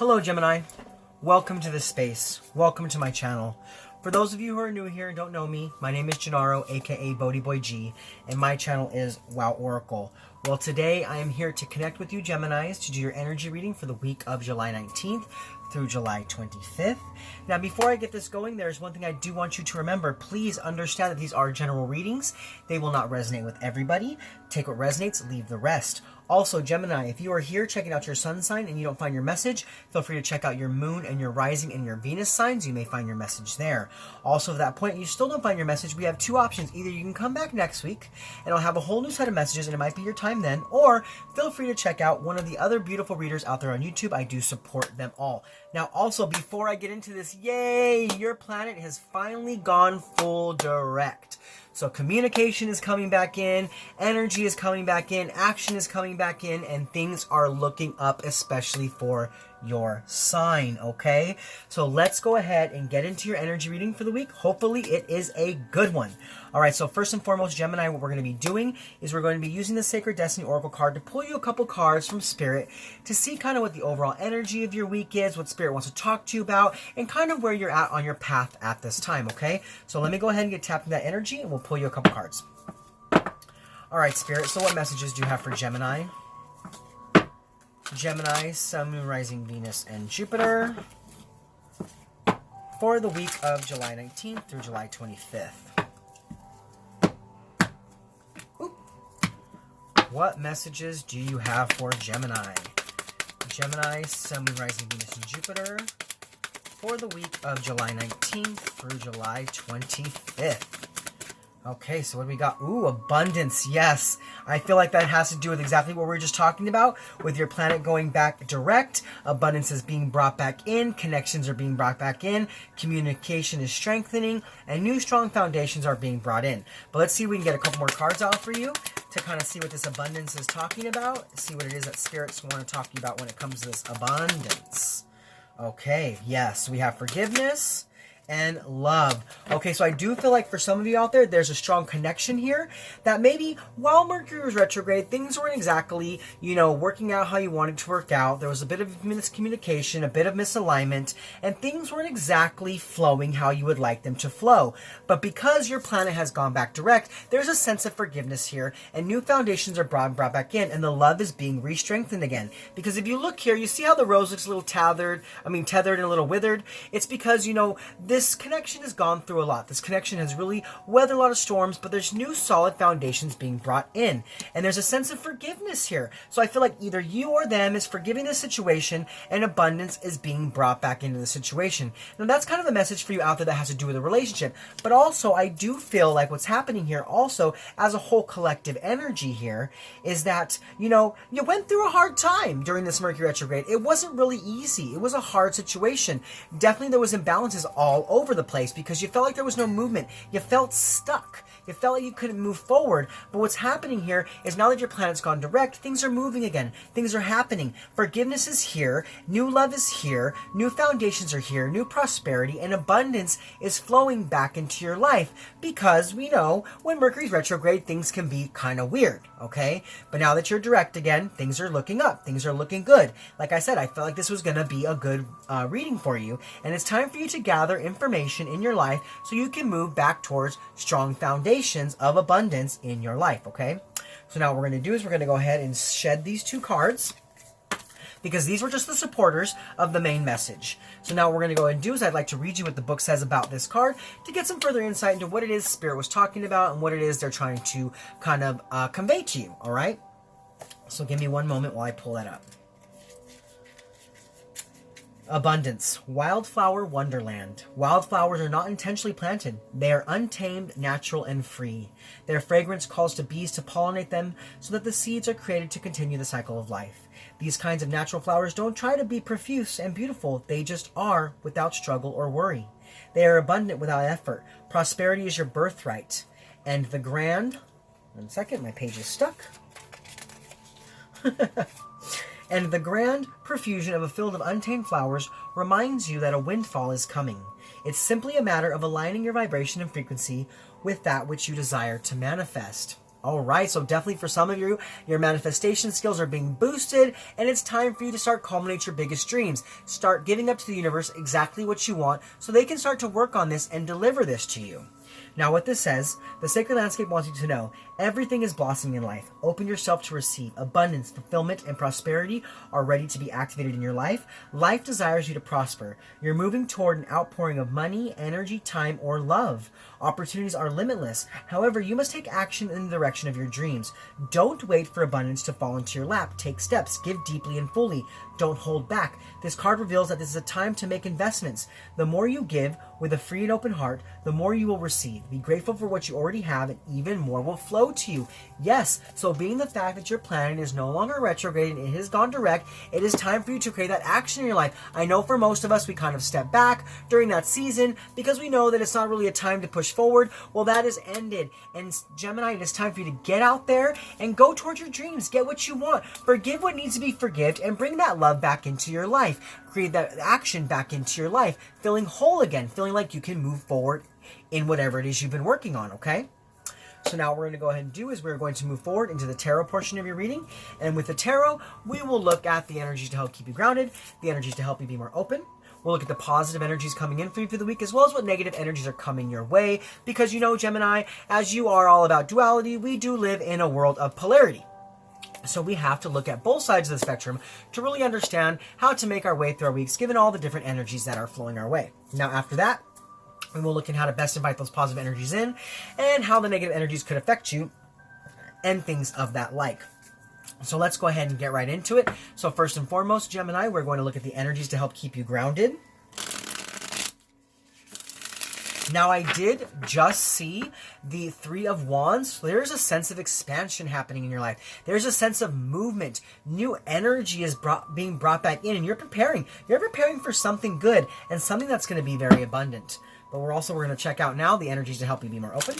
Hello Gemini, welcome to this space, welcome to my channel. For those of you who are new here and don't know me, my name is Gennaro, aka BhodiBoy G, and my channel is Wow Oracle. Well, today I am here to connect with you Geminis to do your energy reading for the week of July 19th through July 25th. Now, before I get this going, there's one thing I do want you to remember. Please understand that these are general readings. They will not resonate with everybody. Take what resonates, leave the rest. Also, Gemini, if you are here checking out your sun sign and you don't find your message, feel free to check out your moon and your rising and your Venus signs. You may find your message there. Also, at that point, you still don't find your message, we have two options. Either you can come back next week and I'll have a whole new set of messages and it might be your time then, or feel free to check out one of the other beautiful readers out there on YouTube. I do support them all. Now, also, before I get into this, yay, your planet has finally gone full direct. So communication is coming back in, energy is coming back in, action is coming back in, and things are looking up, especially for your sign, okay? So let's go ahead and get into your energy reading for the week. Hopefully it is a good one. All right, so first and foremost, Gemini, what we're going to be doing is we're going to be using the Sacred Destiny Oracle card to pull you a couple cards from Spirit to see kind of what the overall energy of your week is, what Spirit wants to talk to you about, and kind of where you're at on your path at this time, okay? So let me go ahead and get tapped in that energy, and we'll pull you a couple cards. All right, Spirit, so what messages do you have for Gemini? Gemini, Sun, Moon, Rising, Venus, and Jupiter for the week of July 19th through July 25th. Ooh. What messages do you have for Gemini? Gemini, Sun, Moon, Rising, Venus, and Jupiter for the week of July 19th through July 25th. Okay, so what do we got? Ooh, abundance, yes. I feel like that has to do with exactly what we were just talking about, with your planet going back direct. Abundance is being brought back in, connections are being brought back in, communication is strengthening, and new strong foundations are being brought in. But let's see if we can get a couple more cards out for you to kind of see what this abundance is talking about, see what it is that spirits want to talk to you about when it comes to this abundance. Okay, yes, we have forgiveness and love. Okay, so I do feel like for some of you out there, there's a strong connection here that maybe while Mercury was retrograde, things weren't exactly, working out how you wanted to work out. There was a bit of miscommunication, a bit of misalignment, and things weren't exactly flowing how you would like them to flow. But because your planet has gone back direct, there's a sense of forgiveness here, and new foundations are brought back in, and the love is being re-strengthened again. Because if you look here, you see how the rose looks a little tethered and a little withered? It's because, this connection has gone through a lot. This connection has really weathered a lot of storms, but there's new solid foundations being brought in. And there's a sense of forgiveness here. So I feel like either you or them is forgiving the situation and abundance is being brought back into the situation. Now that's kind of the message for you out there that has to do with a relationship. But also I do feel like what's happening here also as a whole collective energy here is that, you went through a hard time during this Mercury retrograde. It wasn't really easy. It was a hard situation. Definitely there was imbalances all over the place because you felt like there was no movement. You felt stuck. You felt like you couldn't move forward. But what's happening here is now that your planet's gone direct, things are moving again. Things are happening. Forgiveness is here. New love is here. New foundations are here. New prosperity and abundance is flowing back into your life because we know when Mercury's retrograde, things can be kind of weird, okay? But now that you're direct again, things are looking up. Things are looking good. Like I said, I felt like this was going to be a good reading for you. And it's time for you to gather information in your life so you can move back towards strong foundations of abundance in your life, okay? So now what we're going to do is we're going to go ahead and shed these two cards because these were just the supporters of the main message. So now what we're going to go ahead and do is I'd like to read you what the book says about this card to get some further insight into what it is Spirit was talking about and what it is they're trying to kind of convey to you, all right? So give me one moment while I pull that up. Abundance. Wildflower wonderland. Wildflowers are not intentionally planted. They are untamed, natural, and free. Their fragrance calls to bees to pollinate them so that the seeds are created to continue the cycle of life. These kinds of natural flowers don't try to be profuse and beautiful. They just are without struggle or worry. They are abundant without effort. Prosperity is your birthright. And the grand... One second, my page is stuck. And the grand profusion of a field of untamed flowers reminds you that a windfall is coming. It's simply a matter of aligning your vibration and frequency with that which you desire to manifest. All right, so definitely for some of you, your manifestation skills are being boosted, and it's time for you to start culminate your biggest dreams. Start giving up to the universe exactly what you want so they can start to work on this and deliver this to you. Now what this says, the sacred landscape wants you to know, everything is blossoming in life. Open yourself to receive. Abundance, fulfillment, and prosperity are ready to be activated in your life. Life desires you to prosper. You're moving toward an outpouring of money, energy, time, or love. Opportunities are limitless. However, you must take action in the direction of your dreams. Don't wait for abundance to fall into your lap. Take steps. Give deeply and fully. Don't hold back. This card reveals that this is a time to make investments. The more you give with a free and open heart, the more you will receive. Be grateful for what you already have, and even more will flow to you. Yes, so being the fact that your planet is no longer retrograde and it has gone direct, it is time for you to create that action in your life. I know for most of us, we kind of step back during that season because we know that it's not really a time to push forward. Well, that has ended. And Gemini, it is time for you to get out there and go towards your dreams. Get what you want. Forgive what needs to be forgiven and bring that love back into your life. Create that action back into your life. Feeling whole again. Feeling like you can move forward in whatever it is you've been working on, okay? So now what we're going to go ahead and do is we're going to move forward into the tarot portion of your reading. And with the tarot, we will look at the energies to help keep you grounded, the energies to help you be more open. We'll look at the positive energies coming in for you for the week, as well as what negative energies are coming your way. Because you know, Gemini, as you are all about duality, we do live in a world of polarity. So we have to look at both sides of the spectrum to really understand how to make our way through our weeks, given all the different energies that are flowing our way. Now, after that, we will look at how to best invite those positive energies in and how the negative energies could affect you and things of that like. So let's go ahead and get right into it. So first and foremost, Gemini, we're going to look at the energies to help keep you grounded. Now, I did just see the Three of Wands. So there's a sense of expansion happening in your life. There's a sense of movement. New energy is being brought back in, and you're preparing. You're preparing for something good and something that's going to be very abundant. But we're going to check out now the energies to help you be more open.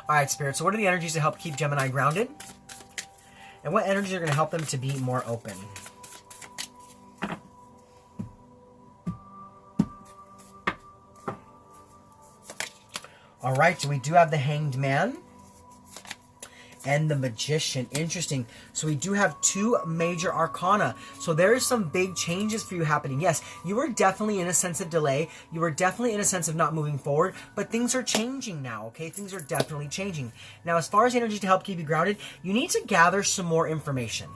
All right, Spirit. So what are the energies to help keep Gemini grounded? And what energies are going to help them to be more open? All right, so we do have the Hanged Man and the Magician. Interesting. So we do have two major arcana. So there is some big changes for you happening. Yes, you were definitely in a sense of delay. You were definitely in a sense of not moving forward, but things are changing now, okay? Things are definitely changing. Now, as far as energy to help keep you grounded, you need to gather some more information.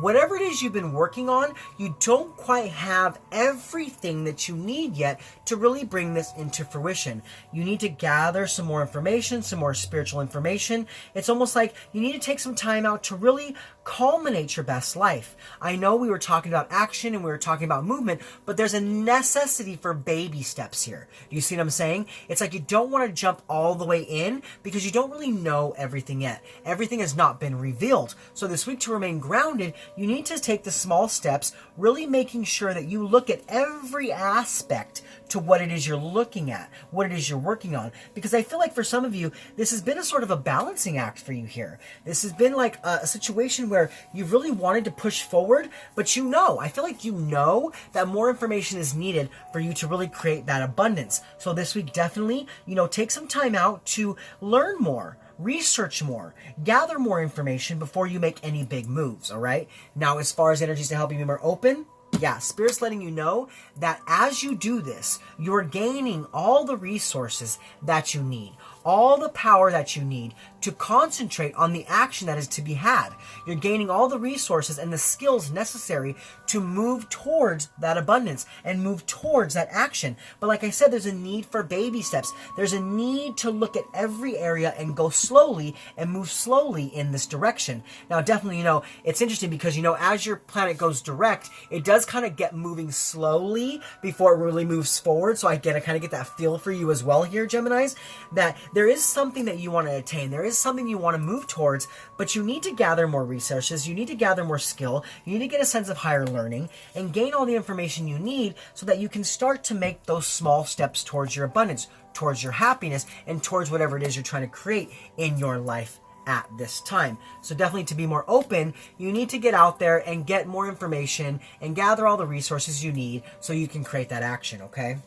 Whatever it is you've been working on, you don't quite have everything that you need yet to really bring this into fruition. You need to gather some more information, some more spiritual information. It's almost like you need to take some time out to really culminate your best life. I know we were talking about action and we were talking about movement, but there's a necessity for baby steps here. Do you see what I'm saying? It's like you don't want to jump all the way in because you don't really know everything yet. Everything has not been revealed. So this week, to remain grounded, you need to take the small steps, really making sure that you look at every aspect to what it is you're looking at, what it is you're working on. Because I feel like for some of you, this has been a sort of a balancing act for you here. This has been like a situation where you've really wanted to push forward, but I feel like you know that more information is needed for you to really create that abundance. So this week, definitely, take some time out to learn more, research more, gather more information before you make any big moves, all right? Now, as far as energies to help you be more open, yeah, Spirit's letting you know that as you do this, you're gaining all the resources that you need, all the power that you need to concentrate on the action that is to be had. You're gaining all the resources and the skills necessary to move towards that abundance and move towards that action. But like I said, there's a need for baby steps. There's a need to look at every area and go slowly and move slowly in this direction. Now, definitely, it's interesting because, as your planet goes direct, it does kind of get moving slowly before it really moves forward. So I kind of get that feel for you as well here, Geminis, that there is something that you want to attain. There is something you want to move towards, but you need to gather more resources. You need to gather more skill. You need to get a sense of higher learning and gain all the information you need so that you can start to make those small steps towards your abundance, towards your happiness, and towards whatever it is you're trying to create in your life at this time. So definitely, to be more open, you need to get out there and get more information and gather all the resources you need so you can create that action, okay?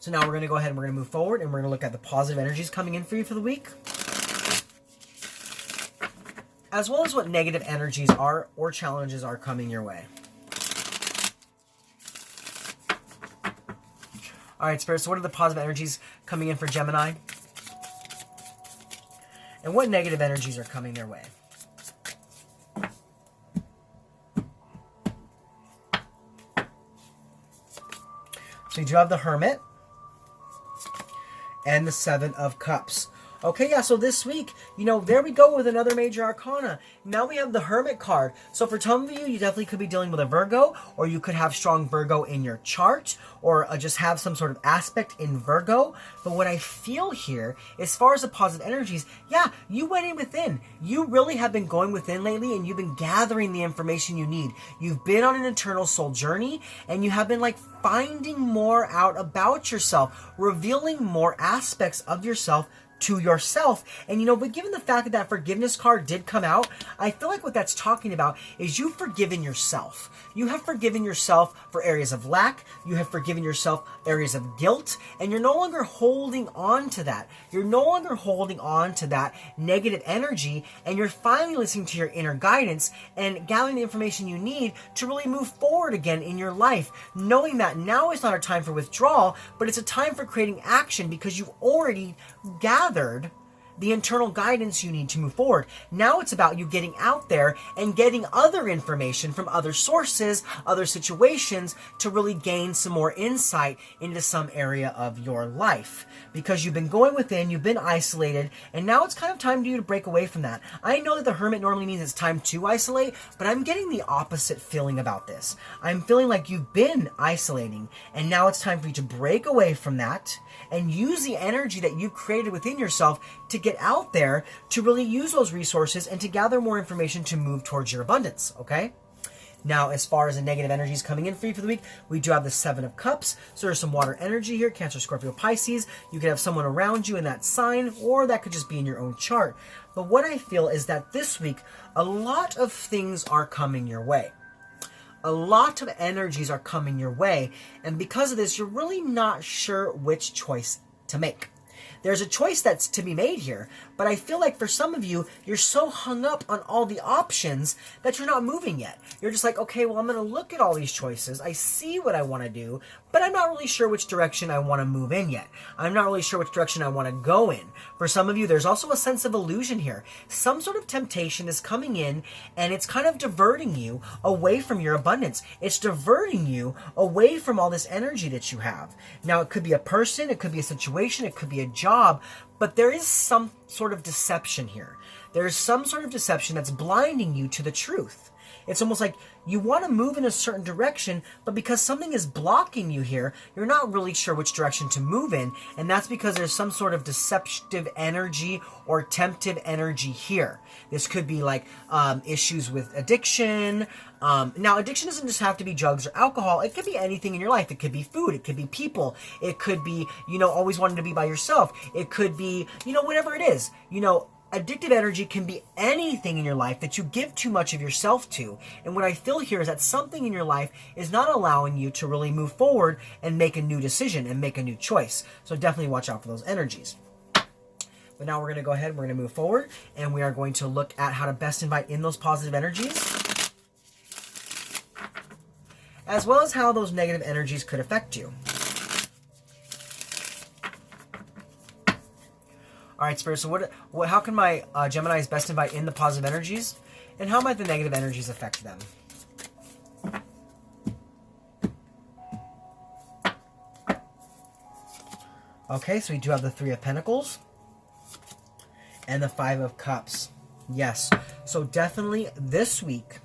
So now we're going to go ahead and we're going to move forward and we're going to look at the positive energies coming in for you for the week, as well as what negative energies are or challenges are coming your way. All right, Spirit, so what are the positive energies coming in for Gemini? And what negative energies are coming their way? So you do have the Hermit and the Seven of Cups. Okay, yeah, so this week, there we go with another major arcana. Now we have the Hermit card. So for some of you, you definitely could be dealing with a Virgo, or you could have strong Virgo in your chart, or just have some sort of aspect in Virgo. But what I feel here, as far as the positive energies, yeah, you went in within. You really have been going within lately, and you've been gathering the information you need. You've been on an internal soul journey, and you have been finding more out about yourself, revealing more aspects of yourself to yourself. And but given the fact that that forgiveness card did come out, I feel like what that's talking about is you've forgiven yourself. You have forgiven yourself for areas of lack. You have forgiven yourself areas of guilt, and you're no longer holding on to that. You're no longer holding on to that negative energy, and you're finally listening to your inner guidance and gathering the information you need to really move forward again in your life, knowing that now is not a time for withdrawal, but it's a time for creating action because you've already gathered the internal guidance you need to move forward. Now it's about you getting out there and getting other information from other sources, other situations, to really gain some more insight into some area of your life. Because you've been going within, you've been isolated, and now it's kind of time for you to break away from that. I know that the Hermit normally means it's time to isolate, but I'm getting the opposite feeling about this. I'm feeling like you've been isolating, and now it's time for you to break away from that and use the energy that you've created within yourself to get out there, to really use those resources and to gather more information to move towards your abundance, okay? Now, as far as the negative energies coming in for you for the week, we do have the Seven of Cups. So there's some water energy here, Cancer, Scorpio, Pisces. You could have someone around you in that sign, or that could just be in your own chart. But what I feel is that this week, a lot of things are coming your way. A lot of energies are coming your way. And because of this, you're really not sure which choice to make. There's a choice that's to be made here, but I feel like for some of you, you're so hung up on all the options that you're not moving yet. You're just like, okay, well, I'm going to look at all these choices. I see what I want to do, but I'm not really sure which direction I want to move in yet. I'm not really sure which direction I want to go in. For some of you, there's also a sense of illusion here. Some sort of temptation is coming in, and it's kind of diverting you away from your abundance. It's diverting you away from all this energy that you have. Now, it could be a person, it could be a situation, it could be a job, but there is some sort of deception here. There is some sort of deception that's blinding you to the truth. It's almost like you want to move in a certain direction, but because something is blocking you here, you're not really sure which direction to move in, and that's because there's some sort of deceptive energy or temptive energy here. This could be like issues with addiction. Now, addiction doesn't just have to be drugs or alcohol. It could be anything in your life. It could be food. It could be people. It could be, always wanting to be by yourself. It could be, whatever it is. Addictive energy can be anything in your life that you give too much of yourself to. And what I feel here is that something in your life is not allowing you to really move forward and make a new decision and make a new choice. So definitely watch out for those energies. But now we're going to go ahead and we're going to move forward, and we are going to look at how to best invite in those positive energies, as well as how those negative energies could affect you. All right, Spirit, so how can my Geminis best invite in the positive energies, and how might the negative energies affect them? Okay, so we do have the Three of Pentacles and the Five of Cups. Yes, so definitely this week,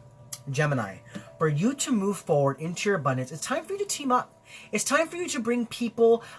Gemini, for you to move forward into your abundance, it's time for you to team up. It's time for you to bring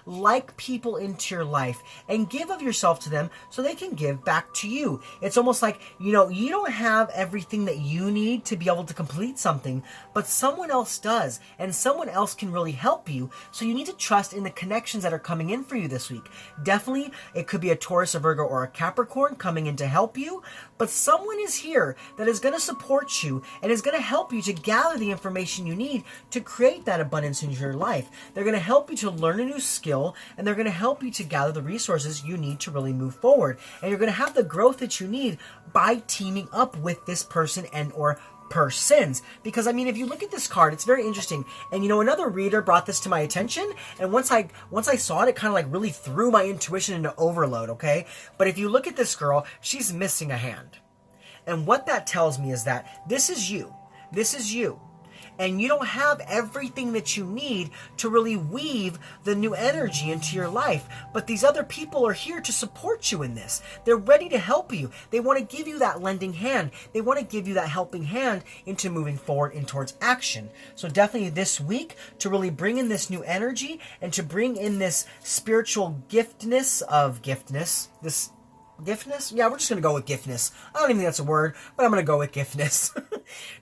like people into your life and give of yourself to them so they can give back to you. It's almost like, you don't have everything that you need to be able to complete something, but someone else does, and someone else can really help you. So you need to trust in the connections that are coming in for you this week. Definitely, it could be a Taurus, a Virgo, or a Capricorn coming in to help you, but someone is here that is going to support you and is going to help you to gather the information you need to create that abundance in your life. life. They're going to help you to learn a new skill, and they're going to help you to gather the resources you need to really move forward. And you're going to have the growth that you need by teaming up with this person and or persons. Because I mean, if you look at this card, it's very interesting. And you know, another reader brought this to my attention, and once I saw it, it kind of like really threw my intuition into overload, okay? But if you look at this girl, she's missing a hand. And what that tells me is that this is you. This is you. And you don't have everything that you need to really weave the new energy into your life. But these other people are here to support you in this. They're ready to help you. They want to give you that lending hand. They want to give you that helping hand into moving forward and towards action. So definitely this week, to really bring in this new energy and to bring in this spiritual giftness. Yeah, we're just going to go with giftness. I don't even think that's a word, but I'm going to go with giftness.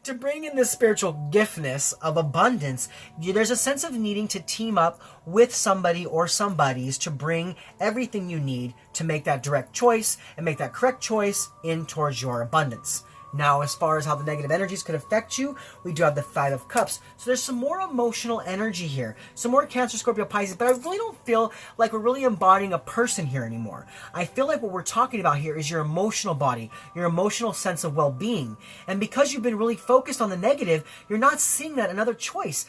To bring in this spiritual giftness of abundance, there's a sense of needing to team up with somebody or somebodies to bring everything you need to make that direct choice and make that correct choice in towards your abundance. Now, as far as how the negative energies could affect you, we do have the Five of Cups. So there's some more emotional energy here. Some more Cancer, Scorpio, Pisces. But I really don't feel like we're really embodying a person here anymore. I feel like what we're talking about here is your emotional body, your emotional sense of well-being. And because you've been really focused on the negative, you're not seeing that another choice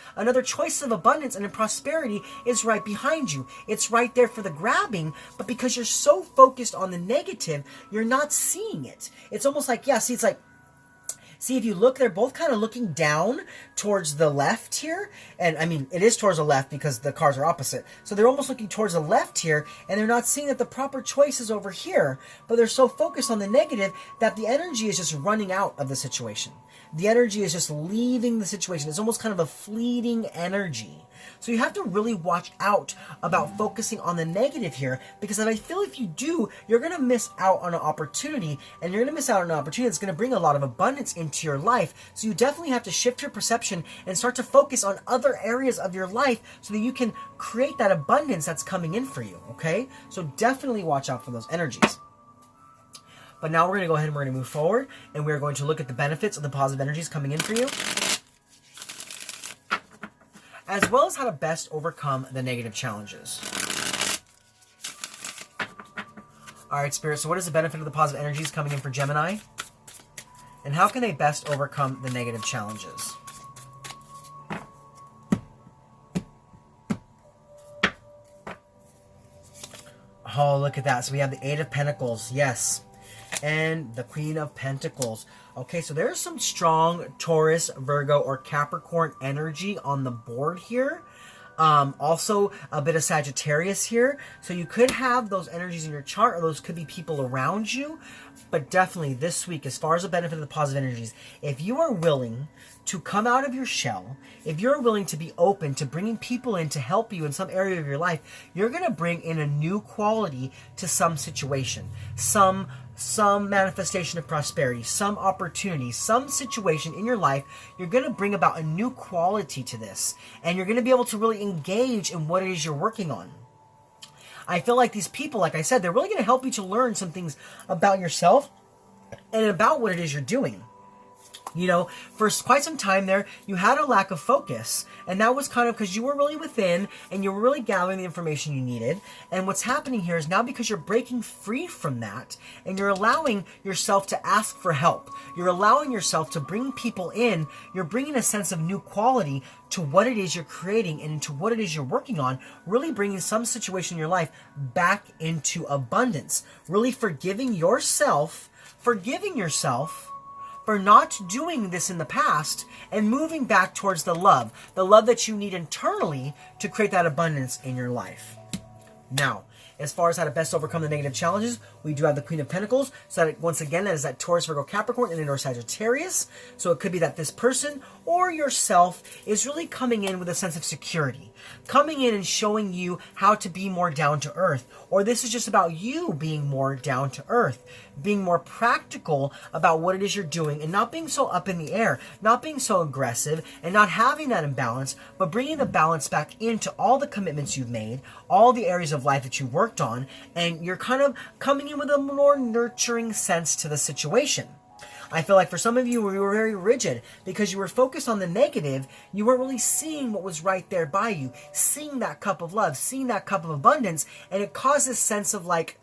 of abundance and prosperity is right behind you. It's right there for the grabbing. But because you're so focused on the negative, you're not seeing it. It's almost like, yeah, see, it's like, see, if you look, they're both kind of looking down towards the left here. And I mean, it is towards the left because the cards are opposite. So they're almost looking towards the left here, and they're not seeing that the proper choice is over here. But they're so focused on the negative that the energy is just running out of the situation. The energy is just leaving the situation. It's almost kind of a fleeting energy. So you have to really watch out about focusing on the negative here, because I feel if you do, you're going to miss out on an opportunity, and you're going to miss out on an opportunity that's going to bring a lot of abundance into your life. So you definitely have to shift your perception and start to focus on other areas of your life so that you can create that abundance that's coming in for you, okay? So definitely watch out for those energies. But now we're going to go ahead and we're going to move forward, and we're going to look at the benefits of the positive energies coming in for you, as well as how to best overcome the negative challenges. All right, Spirit, so what is the benefit of the positive energies coming in for Gemini? And how can they best overcome the negative challenges? Oh, look at that. So we have the Eight of Pentacles, yes. And the Queen of Pentacles. Okay, so there's some strong Taurus, Virgo, or Capricorn energy on the board here. Also, a bit of Sagittarius here. So you could have those energies in your chart, or those could be people around you. But definitely this week, as far as the benefit of the positive energies, if you are willing to come out of your shell, if you're willing to be open to bringing people in to help you in some area of your life, you're going to bring in a new quality to some situation, some manifestation of prosperity, some opportunity, some situation in your life. You're going to bring about a new quality to this, and you're going to be able to really engage in what it is you're working on. I feel like these people, like I said, they're really going to help you to learn some things about yourself and about what it is you're doing. You know, for quite some time there, you had a lack of focus. And that was kind of because you were really within and you were really gathering the information you needed. And what's happening here is now, because you're breaking free from that and you're allowing yourself to ask for help, you're allowing yourself to bring people in, you're bringing a sense of new quality to what it is you're creating and to what it is you're working on, really bringing some situation in your life back into abundance. Really forgiving yourself for not doing this in the past and moving back towards the love that you need internally to create that abundance in your life. Now, as far as how to best overcome the negative challenges, we do have the Queen of Pentacles. So that, once again, that is that Taurus, Virgo, Capricorn, and or Sagittarius. So it could be that this person or yourself is really coming in with a sense of security, coming in and showing you how to be more down to earth. Or this is just about you being more down to earth, being more practical about what it is you're doing, and not being so up in the air, not being so aggressive, and not having that imbalance, but bringing the balance back into all the commitments you've made, all the areas of life that you worked on, and you're kind of coming in with a more nurturing sense to the situation. I feel like for some of you, we were very rigid because you were focused on the negative. You weren't really seeing what was right there by you, seeing that cup of love, seeing that cup of abundance, and it caused this sense of like,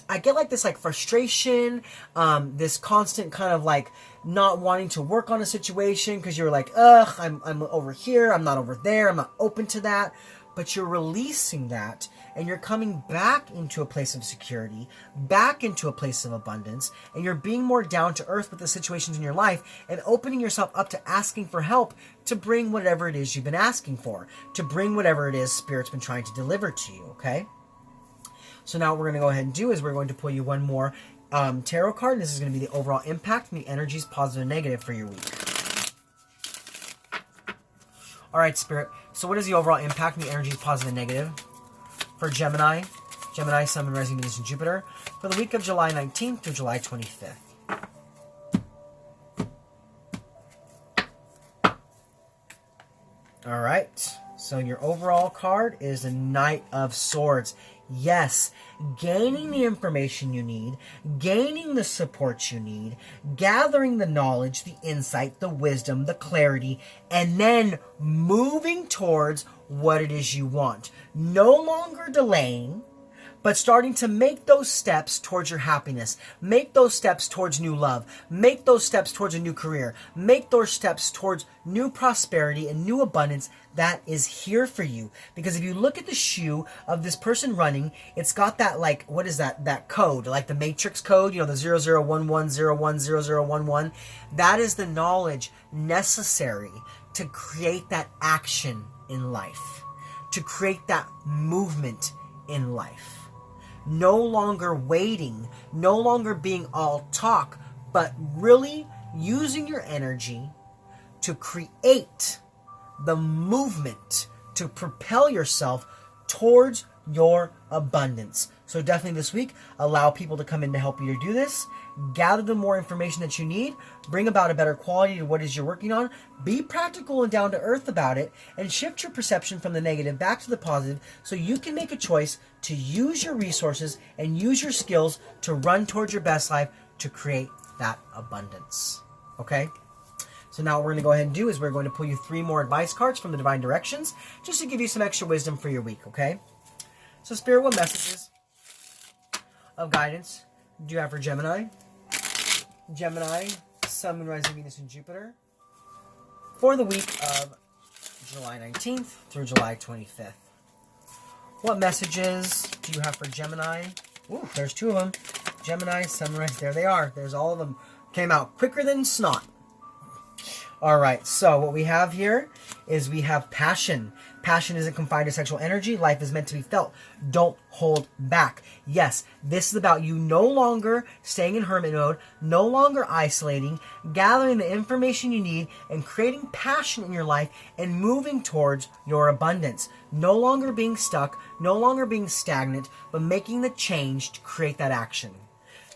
I get like this like frustration, this constant kind of like not wanting to work on a situation because you're like, ugh, I'm over here, I'm not over there, I'm not open to that. But you're releasing that and you're coming back into a place of security, back into a place of abundance, and you're being more down to earth with the situations in your life and opening yourself up to asking for help to bring whatever it is you've been asking for, to bring whatever it is Spirit's been trying to deliver to you, okay? So now what we're going to go ahead and do is we're going to pull you one more tarot card. This is going to be the overall impact and the energies, positive and negative, for your week. All right, Spirit. So what is the overall impact and the energies, positive and negative, for Gemini? Gemini, Sun, Moon, Rising, Venus, and Jupiter for the week of July 19th through July 25th. All right. So your overall card is the Knight of Swords. Yes, gaining the information you need, gaining the support you need, gathering the knowledge, the insight, the wisdom, the clarity, and then moving towards what it is you want. No longer delaying, but starting to make those steps towards your happiness. Make those steps towards new love. Make those steps towards a new career. Make those steps towards new prosperity and new abundance that is here for you. Because if you look at the shoe of this person running, it's got that, like, what is that? That code, like the Matrix code, you know, the 0011010011. That is the knowledge necessary to create that action in life, to create that movement in life. No longer waiting, no longer being all talk, but really using your energy to create the movement to propel yourself towards your abundance. So definitely this week, allow people to come in to help you to do this. Gather the more information that you need. Bring about a better quality to what it is you're working on. Be practical and down to earth about it. And shift your perception from the negative back to the positive so you can make a choice to use your resources and use your skills to run towards your best life to create that abundance. Okay? So now what we're going to go ahead and do is we're going to pull you 3 more advice cards from the Divine Directions just to give you some extra wisdom for your week, okay? So Spirit, what messages of guidance do you have for Gemini? Gemini, Sun, Moon, Rising, Venus, and Jupiter for the week of July 19th through July 25th. What messages do you have for Gemini? Ooh, there's 2 of them. Gemini, Sun, Moon, Rising. There they are. There's all of them. Came out quicker than snot. All right, so what we have here is we have passion. Passion isn't confined to sexual energy. Life is meant to be felt. Don't hold back. Yes, this is about you no longer staying in hermit mode, no longer isolating, gathering the information you need, and creating passion in your life and moving towards your abundance. No longer being stuck, no longer being stagnant, but making the change to create that action.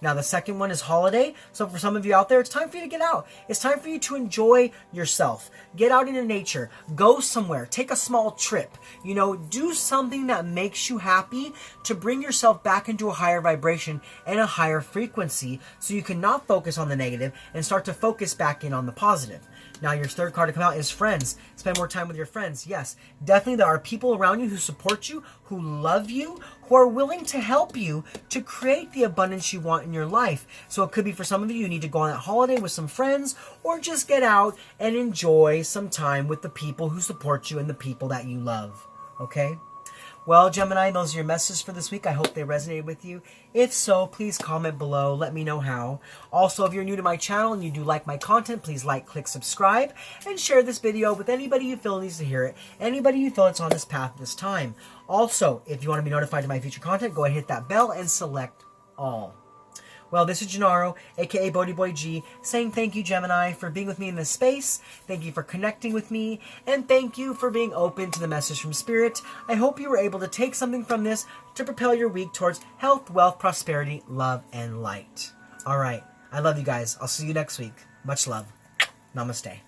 Now, the second one is holiday. So for some of you out there, it's time for you to get out. It's time for you to enjoy yourself. Get out into nature. Go somewhere. Take a small trip. You know, do something that makes you happy to bring yourself back into a higher vibration and a higher frequency so you can not focus on the negative and start to focus back in on the positive. Now, your third card to come out is friends. Spend more time with your friends. Yes, definitely there are people around you who support you, who love you, who are willing to help you to create the abundance you want in your life. So it could be for some of you, you need to go on that holiday with some friends or just get out and enjoy some time with the people who support you and the people that you love. Okay? Well, Gemini, those are your messages for this week. I hope they resonated with you. If so, please comment below. Let me know how. Also, if you're new to my channel and you do like my content, please like, click, subscribe, and share this video with anybody you feel needs to hear it. Anybody you feel it's on this path this time. Also, if you want to be notified of my future content, go ahead and hit that bell and select all. Well, this is Gennaro, aka BhodiBoy G, saying thank you, Gemini, for being with me in this space. Thank you for connecting with me, and thank you for being open to the message from Spirit. I hope you were able to take something from this to propel your week towards health, wealth, prosperity, love, and light. All right. I love you guys. I'll see you next week. Much love. Namaste.